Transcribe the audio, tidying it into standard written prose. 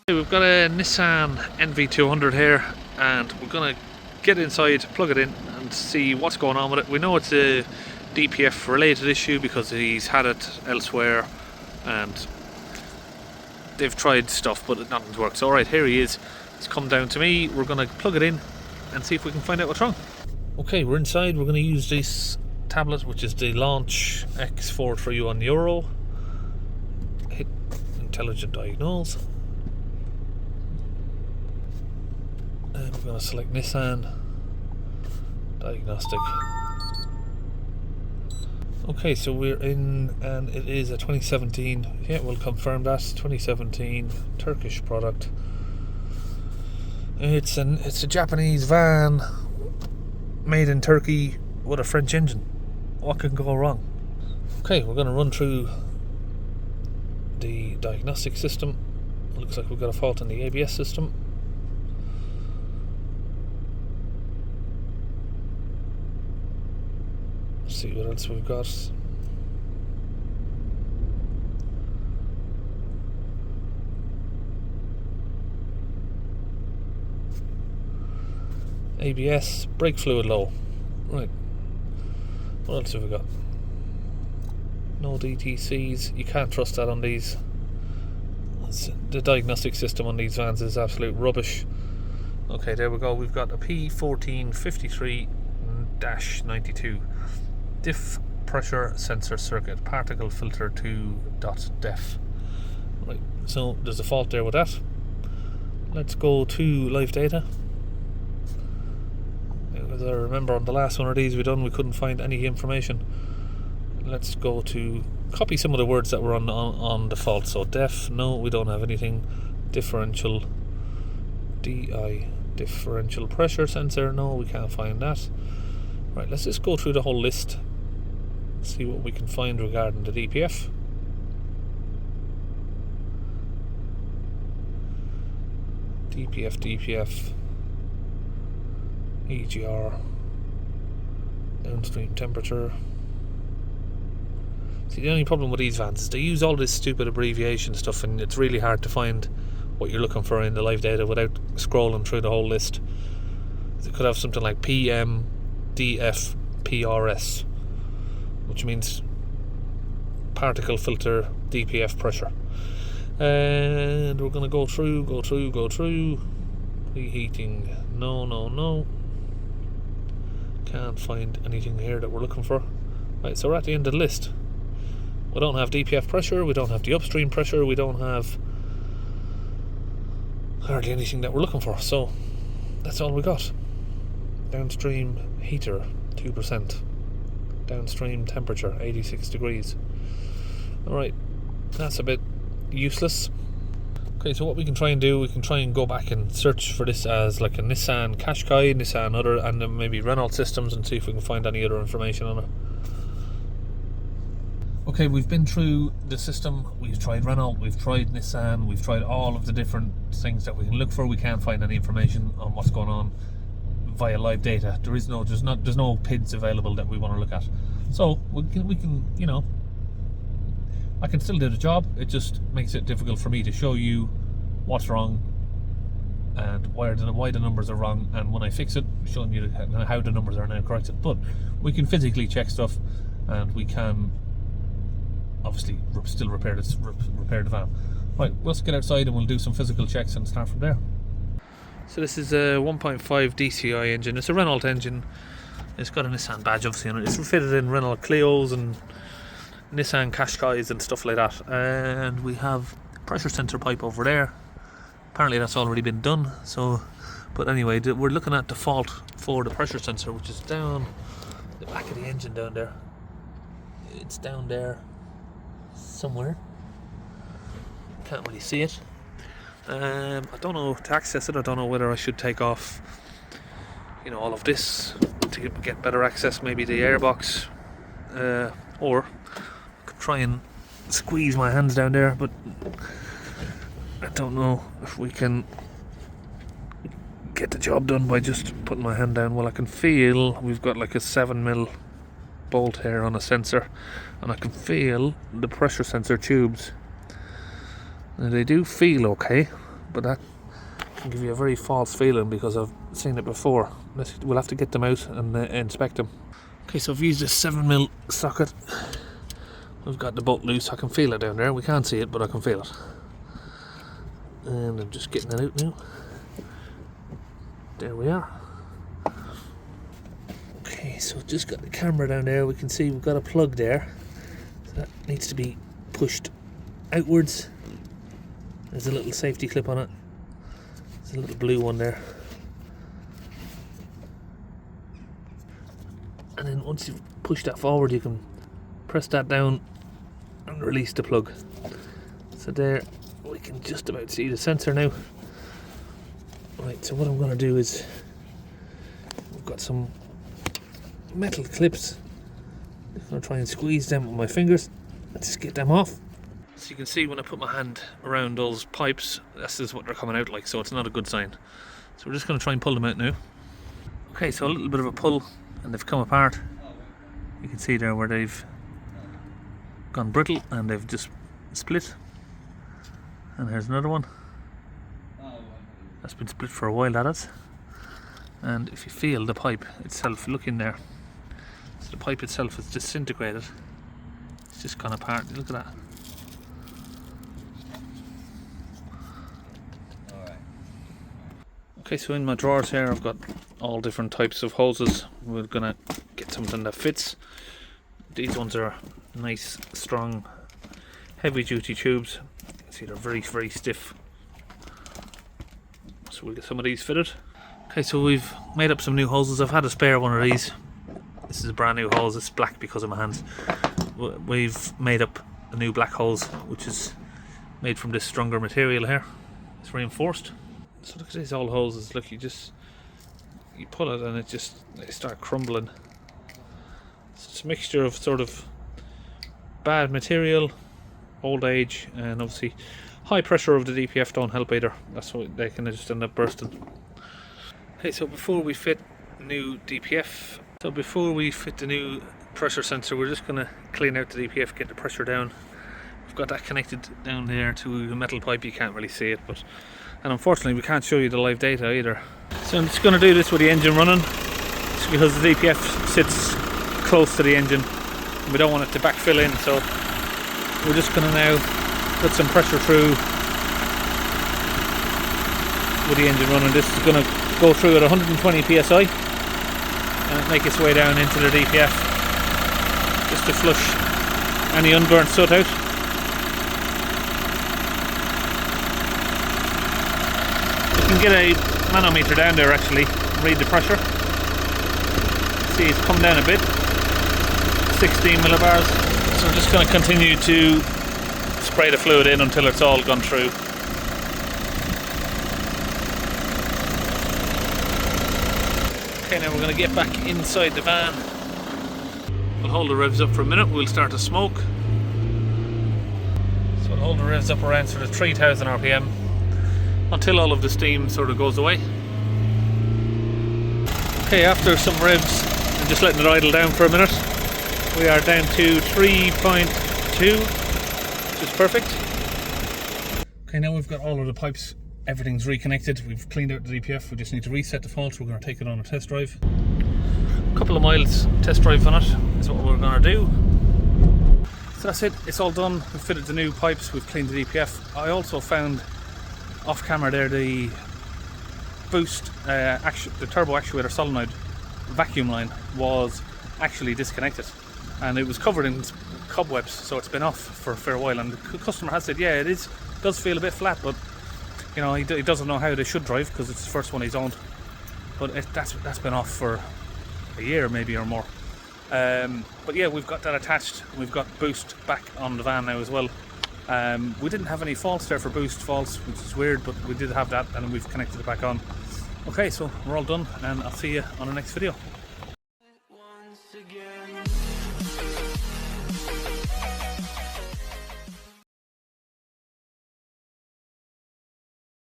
We've got a Nissan NV200 here, and we're going to get inside, plug it in and see what's going on with it. We know it's a DPF related issue because he's had it elsewhere and they've tried stuff but nothing's worked. So alright, here he is. It's come down to me. We're going to plug it in and see if we can find out what's wrong. Okay, we're inside. We're going to use this tablet, which is the Launch X43U Euro. Hit Intelligent Diagnose. And we're going to select Nissan Diagnostic. Okay, so we're in, and it is a 2017. Yeah, we'll confirm that 2017 Turkish product. It's a Japanese van made in Turkey with a French engine. What can go wrong? Okay, we're going to run through the diagnostic system. It looks like we've got a fault in the ABS system. Let's see what else we've got. ABS, brake fluid low. Right. What else have we got? No DTCs. You can't trust that on these. The diagnostic system on these vans is absolute rubbish. Okay, there we go. We've got a P1453-92. Diff pressure sensor circuit, particle filter 2.def. Right, so there's a fault there with that. Let's go to live data. As I remember on the last one of these we couldn't find any information. Let's go to copy some of the words that were on default. So def, no, we don't have anything. Differential, differential pressure sensor, no, we can't find that. Right, let's just go through the whole list, see what we can find regarding the DPF. DPF, EGR, downstream temperature. See, the only problem with these vans is they use all this stupid abbreviation stuff, and it's really hard to find what you're looking for in the live data without scrolling through the whole list. They could have something like PM, DF, PRS, which means particle filter DPF pressure. And we're going to go through. Preheating, no. Can't find anything here that we're looking for. Right, so we're at the end of the list. We don't have DPF pressure, we don't have the upstream pressure, we don't have hardly anything that we're looking for. So that's all we got. Downstream heater 2%. Downstream temperature 86 degrees. Alright, that's a bit useless. Okay, so what we can try and do, we can try and go back and search for this as like a Nissan Qashqai, Nissan other, and then maybe Renault systems, and see if we can find any other information on it. Okay, we've been through the system. We've tried Renault, we've tried Nissan, we've tried all of the different things that we can look for. We can't find any information on what's going on via live data. There's no PIDs available that we want to look at. So we can, you know, I can still do the job. It just makes it difficult for me to show you what's wrong and why the numbers are wrong, and when I fix it, showing you how the numbers are now corrected. But we can physically check stuff, and we can obviously still repair the van. Right, let's get outside and we'll do some physical checks and start from there. So this is a 1.5 DCI engine. It's a Renault engine. It's got a Nissan badge obviously on it. It's fitted in Renault Clios and Nissan Qashqais and stuff like that. And we have pressure sensor pipe over there. Apparently that's already been done. So, but anyway, we're looking at the fault for the pressure sensor, which is down the back of the engine down there. It's down there somewhere. Can't really see it. I don't know, to access it, I don't know whether I should take off, you know, all of this to get better access, maybe the airbox, or I could try and squeeze my hands down there, but I don't know if we can get the job done by just putting my hand down. Well, I can feel we've got like a 7mm bolt here on a sensor, and I can feel the pressure sensor tubes. Now they do feel okay, but that can give you a very false feeling because I've seen it before. We'll have to get them out and inspect them. Okay, so I've used a 7mm socket. I've got the bolt loose. I can feel it down there. We can't see it, but I can feel it. And I'm just getting it out now. There we are. Okay, so just got the camera down there. We can see we've got a plug there. So that needs to be pushed outwards. There's a little safety clip on it. There's a little blue one there. And then once you've pushed that forward, you can press that down and release the plug. So there, we can just about see the sensor now. Right, so what I'm going to do is, we've got some metal clips. I'm going to try and squeeze them with my fingers and just get them off. So you can see when I put my hand around those pipes, this is what they're coming out like, so it's not a good sign. So we're just going to try and pull them out now. Okay, so a little bit of a pull and they've come apart. You can see there where they've gone brittle and they've just split. And there's another one. That's been split for a while, that is. And if you feel the pipe itself, look in there. So the pipe itself is disintegrated. It's just gone apart. Look at that. Okay, so in my drawers here I've got all different types of hoses. We're gonna get something that fits. These ones are nice, strong, heavy duty tubes. You can see they're very, very stiff. So we'll get some of these fitted. Okay, so we've made up some new hoses. I've had a spare one of these. This is a brand new hose. It's black because of my hands. We've made up a new black hose, which is made from this stronger material here. It's reinforced. So look at these old hoses. Look, you pull it and they start crumbling. So it's a mixture of sort of bad material, old age, and obviously high pressure of the DPF don't help either. That's why they can just end up bursting. Okay, so before we fit new DPF, so before we fit the new pressure sensor, we're just going to clean out the DPF, get the pressure down. We've got that connected down there to a metal pipe. You can't really see it, and unfortunately we can't show you the live data either. So I'm just going to do this with the engine running, just because the DPF sits close to the engine and we don't want it to backfill in. So we're just going to now put some pressure through with the engine running. This is going to go through at 120 psi and make its way down into the DPF just to flush any unburnt soot out. You can get a manometer down there actually, read the pressure. See, it's come down a bit, 16 millibars. So I'm just going to continue to spray the fluid in until it's all gone through. Okay, now we're going to get back inside the van. We'll hold the revs up for a minute, we'll start to smoke. So we'll hold the revs up around sort of 3000 RPM until all of the steam sort of goes away. Okay, after some revs and just letting it idle down for a minute, we are down to 3.2, which is perfect. Okay, now we've got all of the pipes, everything's reconnected, we've cleaned out the DPF, we just need to reset the fault. We're going to take it on a test drive. A couple of miles test drive on it is what we're going to do. So that's it, it's all done. We've fitted the new pipes, we've cleaned the DPF. I also found off camera there the boost, the turbo actuator solenoid vacuum line was actually disconnected and it was covered in cobwebs, so it's been off for a fair while, and the customer has said, yeah, it does feel a bit flat, but you know, he doesn't know how they should drive because it's the first one he's owned, but that's been off for a year maybe or more. But yeah, we've got that attached. We've got boost back on the van now as well. We didn't have any faults there for boost faults, which is weird, but we did have that and we've connected it back on. Okay, so we're all done and I'll see you on the next video.